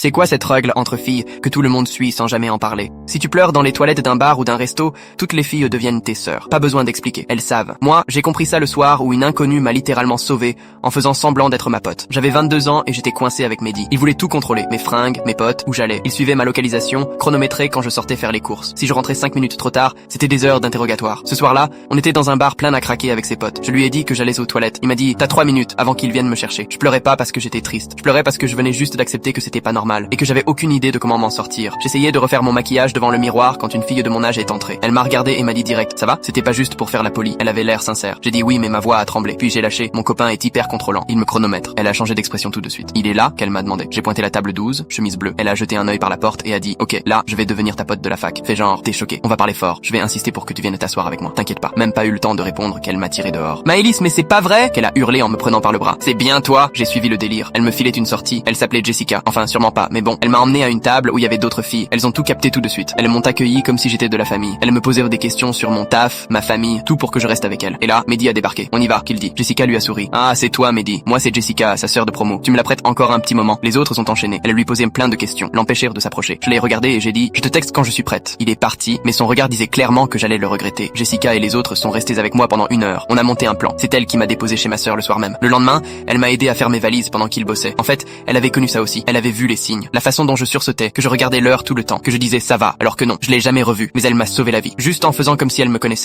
C'est quoi cette règle entre filles que tout le monde suit sans jamais en parler? Si tu pleures dans les toilettes d'un bar ou d'un resto, toutes les filles deviennent tes sœurs. Pas besoin d'expliquer, elles savent. Moi, j'ai compris ça le soir où une inconnue m'a littéralement sauvé en faisant semblant d'être ma pote. J'avais 22 ans et j'étais coincé avec Mehdi. Il voulait tout contrôler, mes fringues, mes potes, où j'allais. Il suivait ma localisation, chronométré quand je sortais faire les courses. Si je rentrais 5 minutes trop tard, c'était des heures d'interrogatoire. Ce soir-là, on était dans un bar plein à craquer avec ses potes. Je lui ai dit que j'allais aux toilettes. Il m'a dit, t'as 3 minutes avant qu'il vienne me chercher. Je pleurais pas parce que j'étais triste. Je pleurais parce que je venais juste d'accepter que c'était pas normal et que j'avais aucune idée de comment m'en sortir. J'essayais de refaire mon maquillage devant le miroir quand une fille de mon âge est entrée. Elle m'a regardé et m'a dit direct, ça va? C'était pas juste pour faire la polie. Elle avait l'air sincère. J'ai dit oui, mais ma voix a tremblé. Puis j'ai lâché. Mon copain est hyper contrôlant. Il me chronomètre. Elle a changé d'expression tout de suite. Il est là qu'elle m'a demandé. J'ai pointé la table 12, chemise bleue. Elle a jeté un œil par la porte et a dit, ok, là, je vais devenir ta pote de la fac. Fais genre, t'es choqué. On va parler fort. Je vais insister pour que tu viennes t'asseoir avec moi. T'inquiète pas. Même pas eu le temps de répondre qu'elle m'a tiré dehors. Maëlys, mais c'est pas vrai! Qu'elle a hurlé en me prenant par le bras. C'est bien toi! J'ai suivi le délire. Elle me filait une sortie. Elle s'appelait Jessica. Enfin, sûrement pas, mais bon. Elle m'a emmené à une table où il y avait d'autres filles. Elles ont tout capté tout de suite. Elles m'ont accueilli comme si j'étais de la famille. Elles me posaient des questions sur mon taf, ma famille, tout pour que je reste avec elle. Et là, Mehdi a débarqué. On y va, qu'il dit. Jessica lui a souri. Ah, c'est toi, Mehdi. Moi, c'est Jessica, sa sœur de promo. Tu me la prêtes encore un petit moment. Les autres sont enchaînés. Elle lui posait plein de questions, l'empêchèrent de s'approcher. Je l'ai regardé et j'ai dit, je te texte quand je suis prête. Il est parti, mais son regard disait clairement que j'allais le regretter. Jessica et les autres sont restés avec moi pendant 1 heure. On a monté un plan. C'est elle qui m'a déposé chez ma sœur le soir même. Le lendemain, elle m'a aidé à faire mes valises pendant qu'il bossait. En fait, elle avait connu ça aussi. Elle avait vu les signes. La façon dont je sursautais, que je regardais l'heure tout le temps, que je disais ça va, alors que non. Je l'ai jamais revue, mais elle m'a sauvé la vie. Juste en faisant comme si elle me connaissait.